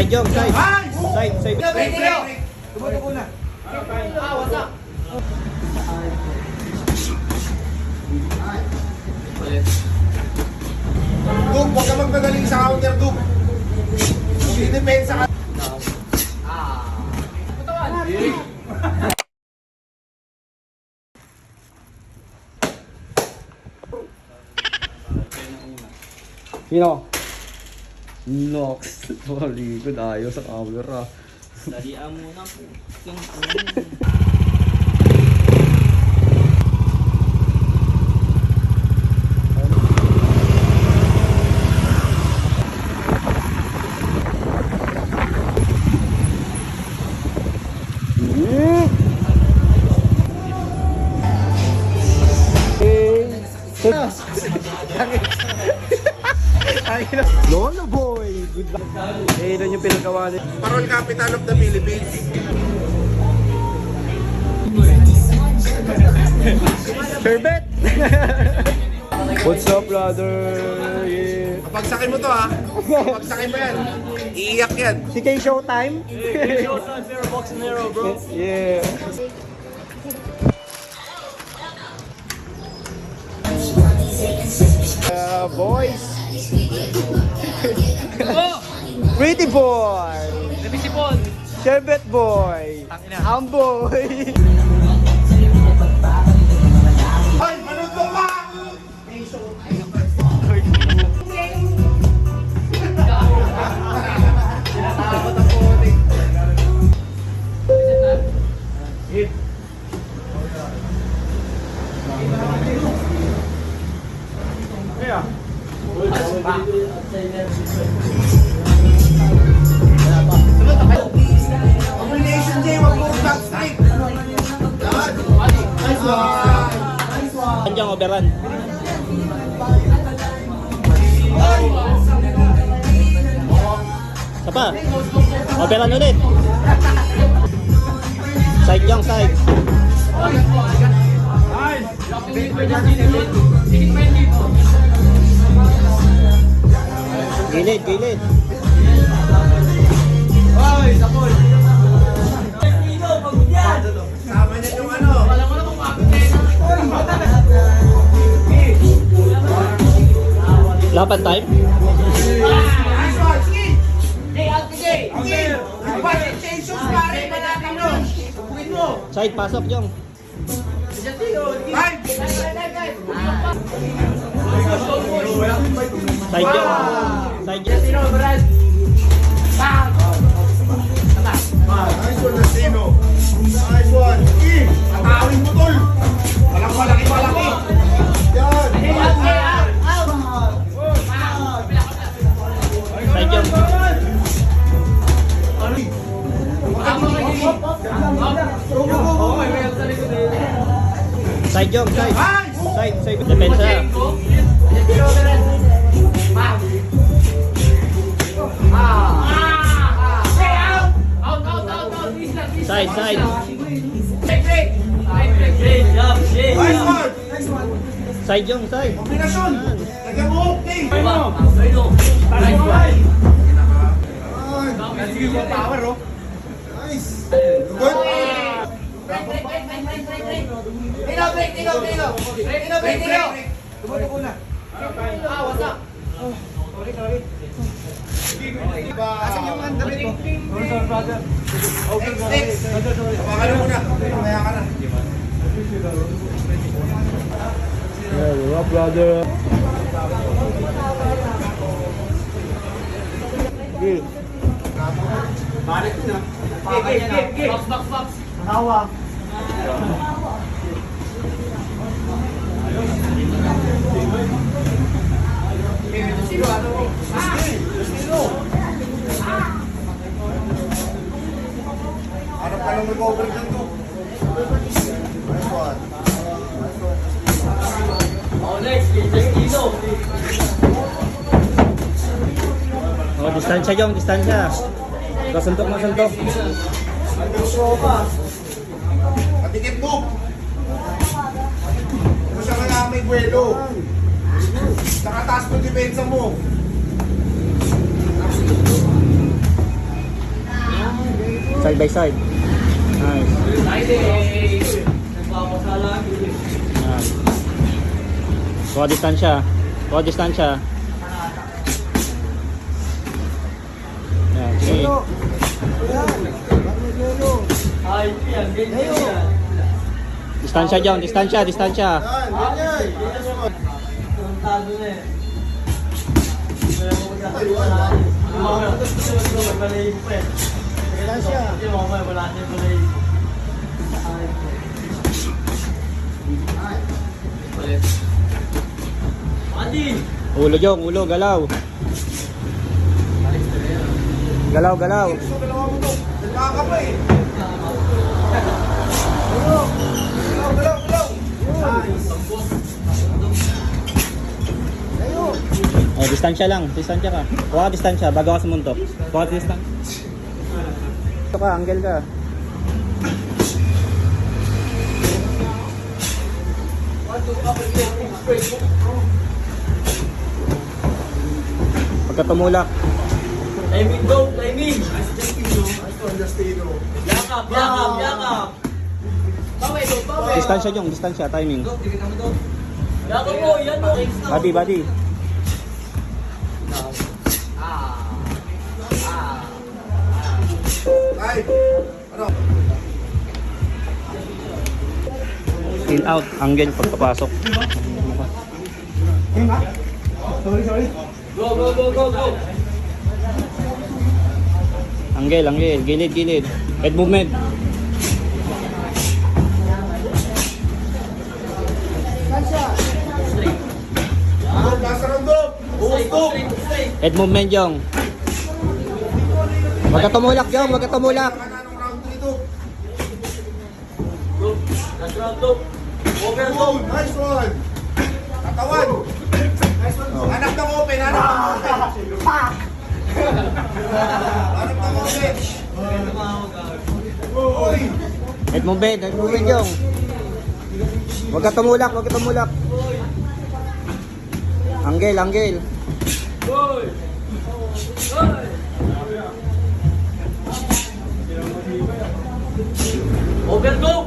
Side yung, side. Side, side. Tumutuko na. What's up? Dug, huwag ka magmagaling sa counter, Dug. Didepensa ka. Sino? Nox. Very good. Ayos sa camera. Dalian muna po. Lola boy! Good luck! Eh, doon yung pinagawa niya. Parol Capital of the Philippines. Sherbet! What's up, brother? Yeah. Pagsakin mo to ha. Pagsakin mo yan. Iiyak yan. Si K Showtime? Showtime, Zero Box and Arrow, bro. Yeah. Boys! Pretty boy! Napisipon. Sherbet boy! Amboy! Ay, manood mo pa! Tinatakot ang putik. Hit. Kaya? Combination J, wag mo back strike. Nice one. Andiyan, overrun. Isa pa. Overrun ulit. Side yung, side. Gilid, gilid. Sama niya yung ano. Lapan time. Nice one, sige. Okay. Budget changes pare, manatang mo. Tubuin mo. Side, pasok yung. Time. Side yung. Side yung. Nice one, Nasino. Nice one. Sige. Atawin mo, tol. Walang malaki. Yan. Side yung. Side yung, side. Side, side. Depensa. Side, side. Nice one. Side yung, side. Kombinasyon. Lagyan mo, okay. Power, oh. Nice. Good. Tumutuko na. What's up? Asan yung mga damit mo? Next. Baka na muna. Kaya ka na. Yeah, what up, brother? Good. Balik na. Box. Hawa. Harap ka lang mag-over dyan to. Nice one. Oh, distansya yung, distansya. Kasuntok. Patikip mo. Kung siya nga may buwelo. Nakataas mo depensa mo. Side by side. Nice. Nice. Kuha distansya. Kuha distansya. Yan, sige. Distansya dyan, distansya, distansya. Ulo dyan, ulo, galaw. Galaw, galaw. Oh, distansya lang, distansya ka. Kuha ka distansya, bago ka sumuntok. Kuha ka distansya. Ito ka, angle ka. Pagka tumulak. Timing go, timing! Yakap, yakap, yakap! Distansya yung, distansya, timing. Yakap po, yan po! Body, body. In out, angle pagpapasok. Go, go, go, go, go! Angle, angle, gilid, gilid. Head movement. Head movement yung. Wag ka tumulak yung, wag ka tumulak. Last round, go! Over, go! Nice one! Katawan! Nice one. Hanap ng open, hanap ng open. Hanap ng open. Uy! Head movement yung. Wag ka tumulak, wag ka tumulak. Angle, angle. Goal! Goal! Over, go!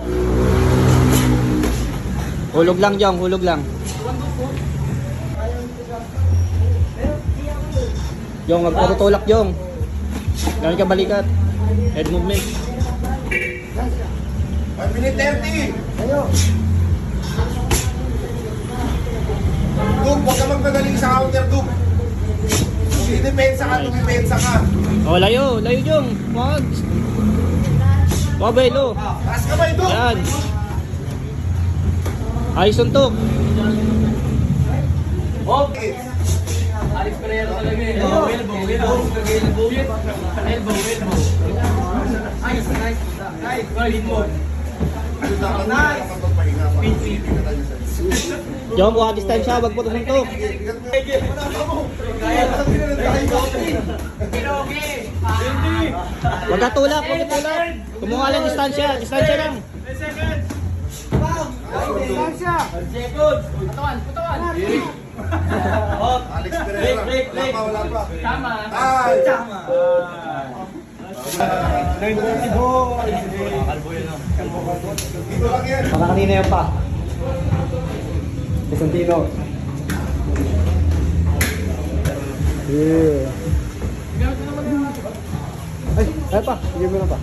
Hulog lang yung, hulog lang. Yung, wag ka tutulak yung. Ganun ka balikat. Head movement. 1 minute 30. Dug, huwag ka magmagaling sa counter, Dug. Depensa ka, dumipensa ka. Oh, layo, layo yung. Wag. Wag, belo. Taas ka ba ito? Yan. Ayos suntok. Okay! Alex Pereira talaga eh. Elbow, elbow, elbow. Elbow, elbow. Nice, nice. Nice. Right mo. Nice. Yung, kuha distansya, wag po tumuntok. Wag ka tulak, wag ka tulak. Kumuha lang distansya, distansya lang. Seconds. Patawan, patawan. Alex Pereira. Break, break, Wala pa, wala pa. Tama. Ay! Dito lang yan. Baka kanina yan pa. Santino. Yeah. Ay pa, bigay mo na pa.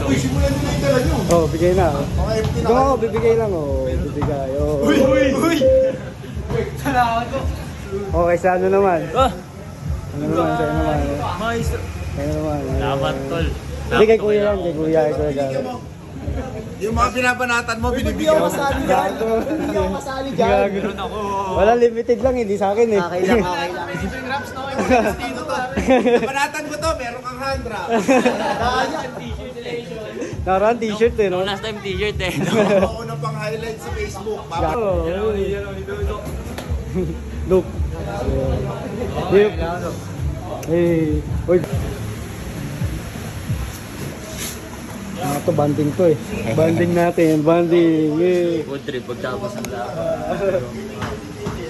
Uy, simulan nyo na yung dala nyo. Oh, bigay na. Mga empty na Oo, kayo. bibigay lang oh. Bibigay. Oh. Uy! Uy! Okay, sa ano naman? Ano naman, sa'yo naman. Sa'yo naman. Dapat, tol. Hindi kay kuya yan, kay kuya. Kay kuya Binibigyan mo. Yung mga pinapanatan mo, binibigyan mo. Gago. Gago. Wala, limited lang, hindi sa akin eh. Okay lang, okay lang. Panatan mo to, meron kang hand wrap. Nakaraan t-shirt eh, no? Last time t-shirt eh. Ako na pang highlight sa Facebook. Gago. Look. Yep. Hey. Uy. To banding to eh. Banding natin, banding. Yeah. Food trip, pagtapos ng lahat.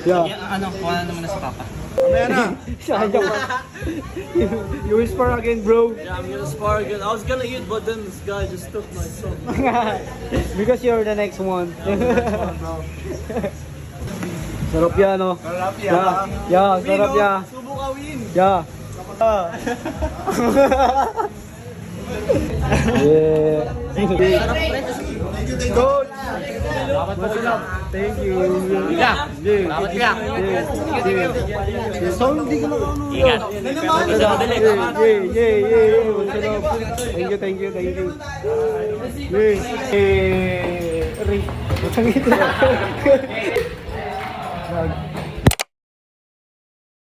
Yeah. Ano, kuha naman na sa papa. Mamaya na. You will spar again, bro. Yeah, I'm gonna spar again. I was gonna eat, but then this guy just took my stuff. Because you're the next one. Sarap yan, no? Sarap yan. Yeah, sarap yan. Subo ka, win! Yeah. Yeah. Coach. Thank you. Yeah. Salamat kuya. So, hindi ka nakano. Ingat. Thank you. Yay.